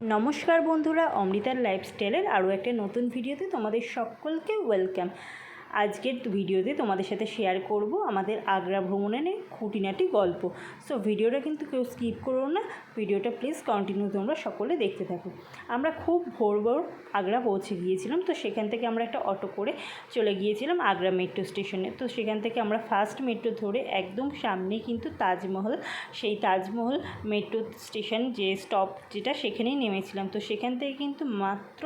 নমস্কার বন্ধুরা, অমৃতার লাইফস্টাইলের আরও একটা নতুন ভিডিওতে তোমাদের সকলকে ওয়েলকাম। আজকের ভিডিওতে তোমাদের সাথে শেয়ার করব আমাদের আগ্রা ভ্রমণের খুঁটিনাটি গল্প। সো ভিডিওটা কিন্তু কেউ স্কিপ করো না, ভিডিওটা প্লিজ কন্টিনিউ তোমরা সকলে দেখতে থাকো। আমরা খুব ভোর আগ্রা পৌঁছে গিয়েছিলাম। তো সেখান থেকে আমরা একটা অটো করে চলে গিয়েছিলাম আগ্রা মেট্রো স্টেশনে। তো সেখান থেকে আমরা ফার্স্ট মেট্রো ধরে একদম সামনেই কিন্তু তাজমহল, সেই তাজমহল মেট্রো স্টেশন যে স্টপ যেটা, সেখানেই নেমেছিলাম। তো সেখান থেকে কিন্তু মাত্র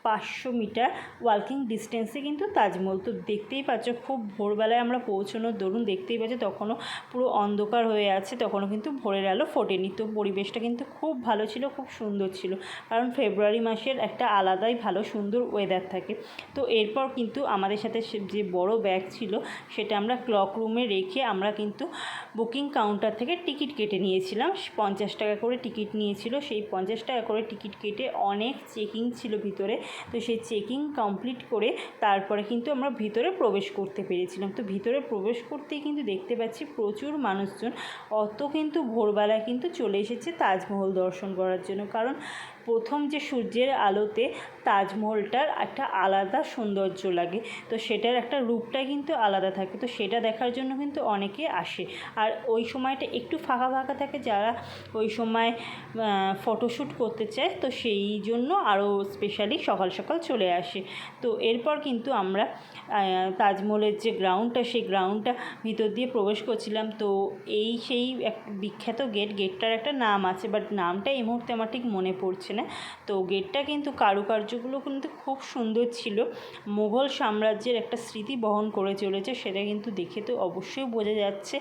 500 মিটার ওয়াকিং ডিস্টেন্সে কিন্তু তাজমহল। তো দেখতেই পাচ্ছ খুব ভোরবেলায় আমরা পৌঁছানোর দরুন দেখতেই পাচ্ছ তখনও পুরো অন্ধকার হয়ে আছে, তখনও কিন্তু ভোরের আলো ফোটেনি। তো পরিবেশটা কিন্তু খুব ভালো ছিল, খুব সুন্দর ছিল, কারণ ফেব্রুয়ারি মাসের একটা আলাদাই ভালো সুন্দর ওয়েদার থাকে। তো এরপর কিন্তু আমাদের সাথে যে বড় ব্যাগ ছিল সেটা আমরা ক্লক রুমে রেখে আমরা কিন্তু বুকিং কাউন্টার থেকে টিকিট কেটে নিয়েছিলাম। 50 টাকা করে টিকিট নিয়েছিল। সেই 50 টাকা করে টিকিট কেটে অনেক চেকিং ছিল ভিতরে। তো সেই চেকিং কমপ্লিট করে তারপরে কিন্তু আমরা ভিতরে প্রবেশ করতে পেরেছিলাম। তো ভিতরে প্রবেশ করতেই কিন্তু দেখতে পাচ্ছি প্রচুর মানুষজন অত কিন্তু ভোরবেলায় কিন্তু চলে এসেছে তাজমহল দর্শন করার জন্য, কারণ প্রথম যে সূর্যের আলোতে তাজমহলটার একটা আলাদা সৌন্দর্য লাগে। তো সেটার একটা রূপটাই কিন্তু আলাদা থাকে। তো সেটা দেখার জন্য কিন্তু অনেকে আসে। আর ওই সময়টা একটু ফাঁকা ফাঁকা থাকে, যারা ওই সময় ফটোশ্যুট করতে চায়, তো সেই জন্য আরও স্পেশালি সকাল সকাল চলে আসে। তো এরপর কিন্তু আমরা তাজমহলের যে গ্রাউন্ডটা, সেই গ্রাউন্ডটা ভিতর দিয়ে প্রবেশ করছিলাম। তো সেই এক বিখ্যাত গেটটার একটা নাম আছে, বাট নামটা এই মুহূর্তে আমার ঠিক মনে পড়ছে না। তো গেটটা কিন্তু কারুকার্যগুলো কিন্তু খুব সুন্দর ছিল, মুঘল সাম্রাজ্যের একটা স্মৃতি বহন করে চলেছে, সেটা কিন্তু দেখে তো অবশ্যই বোঝা যাচ্ছে।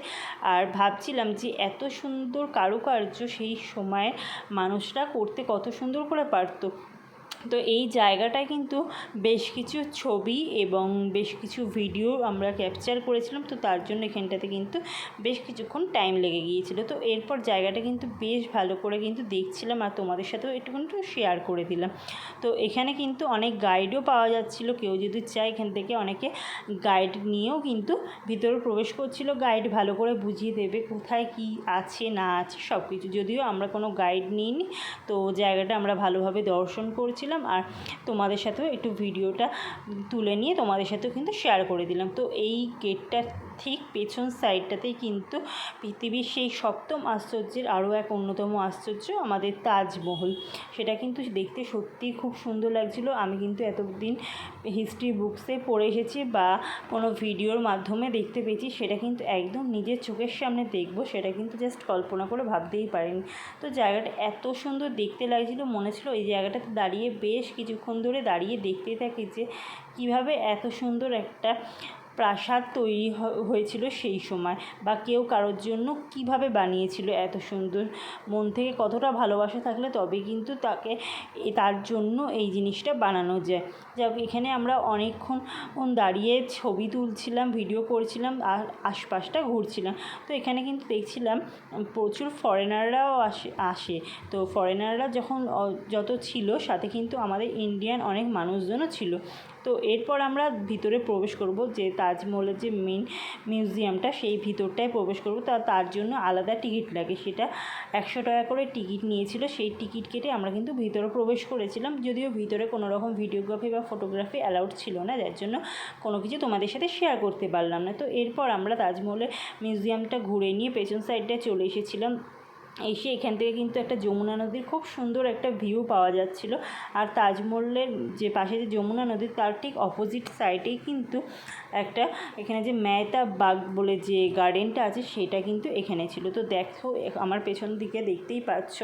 আর ভাবছিলাম যে এত সুন্দর কারুকার্য সেই সময়ে মানুষরা করতে কত সুন্দর করে পারতো। তো এই জায়গাটায় কিন্তু বেশ কিছু ছবি এবং বেশ কিছু ভিডিও আমরা ক্যাপচার করেছিলাম। তো তার জন্য এখানটাতে কিন্তু বেশ কিছুক্ষণ টাইম লেগে গিয়েছিল। তো এরপর জায়গাটা কিন্তু বেশ ভালো করে কিন্তু দেখছিলাম আর তোমাদের সাথেও একটুখানি শেয়ার করে দিলাম। তো এখানে কিন্তু অনেক গাইডও পাওয়া যাচ্ছিল, কেউ যদি চায় এখান থেকে অনেকে গাইড নিয়েও কিন্তু ভিতরে প্রবেশ করছিল। গাইড ভালো করে বুঝিয়ে দেবে কোথায় কি আছে না আছে সব কিছু। যদিও আমরা কোনো গাইড নিইনি, তো জায়গাটা আমরা ভালোভাবে দর্শন করছিলাম আর তোমাদের সাথেও একটু ভিডিওটা তুলে নিয়ে তোমাদের সাথেও কিন্তু শেয়ার করে দিলাম। তো এই গেটটা ঠিক পেছন সাইডটাতেই কিন্তু পৃথিবীর সেই সপ্তম আশ্চর্যের আরও এক অন্যতম আশ্চর্য আমাদের তাজমহল। সেটা কিন্তু দেখতে সত্যিই খুব সুন্দর লাগছিল। আমি কিন্তু এতদিন হিস্ট্রি বুকসে পড়ে এসেছি বা কোনো ভিডিওর মাধ্যমে দেখতে পেয়েছি, সেটা কিন্তু একদম নিজের চোখের সামনে দেখব সেটা কিন্তু জাস্ট কল্পনা করে ভাবতেই পারিনি। তো জায়গাটা এত সুন্দর দেখতে লাগছিল, মনে ছিল এই জায়গাটাতে দাঁড়িয়ে বেশ কিছুক্ষণ ধরে দাঁড়িয়ে দেখতেই থাকি যে কীভাবে এত সুন্দর একটা প্রাসাদ তৈরি হয়েছিল সেই সময়, বা কেউ কারোর জন্য কিভাবে বানিয়েছিল এত সুন্দর। মন থেকে কতটা ভালোবাসা থাকলে তবে কিন্তু তার জন্য এই জিনিসটা বানানো যায়। যাক, এখানে আমরা অনেকক্ষণ দাঁড়িয়ে ছবি তুলছিলাম, ভিডিও করছিলাম আর আশপাশটা ঘুরছিলাম। তো এখানে কিন্তু দেখছিলাম প্রচুর ফরেনাররাও আসে। তো ফরেনাররা যত ছিল, সাথে কিন্তু আমাদের ইন্ডিয়ান অনেক মানুষজনও ছিল। তো এরপর আমরা ভিতরে প্রবেশ করব, যে তাজমহলের যে মেন মিউজিয়ামটা সেই ভিতরটায় প্রবেশ করব। তার জন্য আলাদা টিকিট লাগে, সেটা 100 টাকা করে টিকিট নিয়েছিল। সেই টিকিট কেটে আমরা কিন্তু ভিতরে প্রবেশ করেছিলাম, যদিও ভিতরে কোনো রকম ভিডিওগ্রাফি বা ফটোগ্রাফি অ্যালাউড ছিল না, যার জন্য কোনো কিছু তোমাদের সাথে শেয়ার করতে পারলাম না। তো এরপর আমরা তাজমহলের মিউজিয়ামটা ঘুরে নিয়ে পেছন সাইডটায় চলে এসেছিলাম। এখান থেকে কিন্তু একটা যমুনা নদীর খুব সুন্দর একটা ভিউ পাওয়া যাচ্ছিল। আর তাজমহলের যে পাশে যে যমুনা নদী, তার ঠিক অপোজিট সাইডেই কিন্তু একটা এখানে যে মেহতা বাগ বলে যে গার্ডেনটা আছে, সেটা কিন্তু এখানে ছিল। তো দেখো আমার পেছন দিকে দেখতেই পাচ্ছ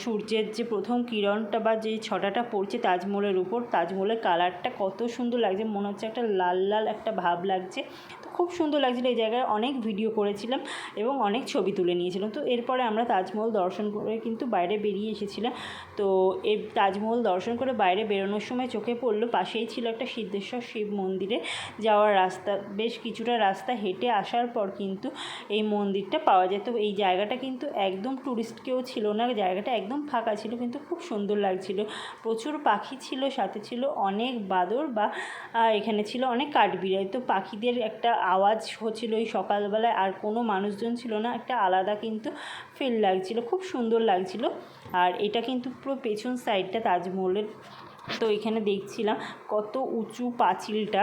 সূর্যের যে প্রথম কিরণটা বা যে ছটাটা পড়ছে তাজমহলের উপর, তাজমহলের কালারটা কত সুন্দর লাগছে, মনে হচ্ছে একটা লাল লাল একটা ভাব লাগছে। তো খুব সুন্দর লাগছিলো। এই জায়গায় অনেক ভিডিও করেছিলাম এবং অনেক ছবি তুলে নিয়েছিলাম। তো এরপরে আমরা তাজমহল দর্শন করে কিন্তু বাইরে বেরিয়ে এসেছিলাম। তো এই তাজমহল দর্শন করে বাইরে বেরোনোর সময় চোখে পড়লো পাশেই ছিল একটা সিদ্ধেশ্বর শিব মন্দিরে যাওয়ার রাস্তা। বেশ কিছুটা রাস্তা হেঁটে আসার পর কিন্তু এই মন্দিরটা পাওয়া যায়। তো এই জায়গাটা কিন্তু একদম টুরিস্ট কেউ ছিল না, জায়গাটা একদম ফাঁকা ছিল, কিন্তু খুব সুন্দর লাগছিল। প্রচুর পাখি ছিল, সাথে ছিল অনেক বাদর বা এখানে ছিল অনেক কাঠবিড়ালি। তো পাখিদের একটা আওয়াজ হচ্ছিল ওই সকালবেলায়, আর কোনো মানুষজন ছিল না, একটা আলাদা কিন্তু ফিল লাগছিল, খুব সুন্দর লাগছিল। আর এটা কিন্তু পুরো পেছন সাইডটা তাজমহলের। তো এখানে দেখছিলাম কত উঁচু পাঁচিলটা।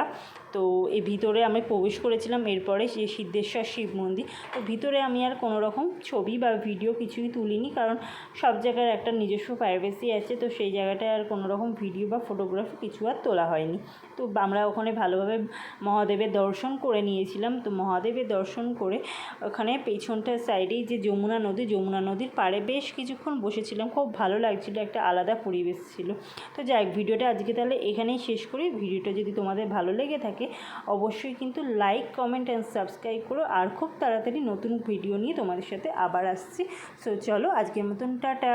তো এই ভিতরে আমি প্রবেশ করেছিলাম, এরপরে যে সিদ্ধেশ্বর শিব মন্দির। তো ভিতরে আমি আর কোনো রকম ছবি বা ভিডিও কিছুই তুলিনি, কারণ সব জায়গার একটা নিজস্ব প্রাইভেসি আছে, তো সেই জায়গাটায় আর কোনো রকম ভিডিও বা ফটোগ্রাফি কিছু আর তোলা হয়নি। তো আমরা ওখানে ভালোভাবে মহাদেবের দর্শন করে নিয়েছিলাম। তো মহাদেবের দর্শন করে ওখানে পেছনটার সাইডেই যে যমুনা নদীর পাড়ে বেশ কিছুক্ষণ বসেছিলাম, খুব ভালো লাগছিলো, একটা আলাদা পরিবেশ ছিল। তো যাই হোক, ভিডিওটা আজকে তাহলে এখানেই শেষ করি। ভিডিওটা যদি তোমাদের ভালো লেগে থাকে অবশ্যই কিন্তু লাইক, কমেন্ট অ্যান্ড সাবস্ক্রাইব করো। আর খুব তাড়াতাড়ি নতুন ভিডিও নিয়ে তোমাদের সাথে আবার আসছি। সো চলো, আজকের মতন টাটা।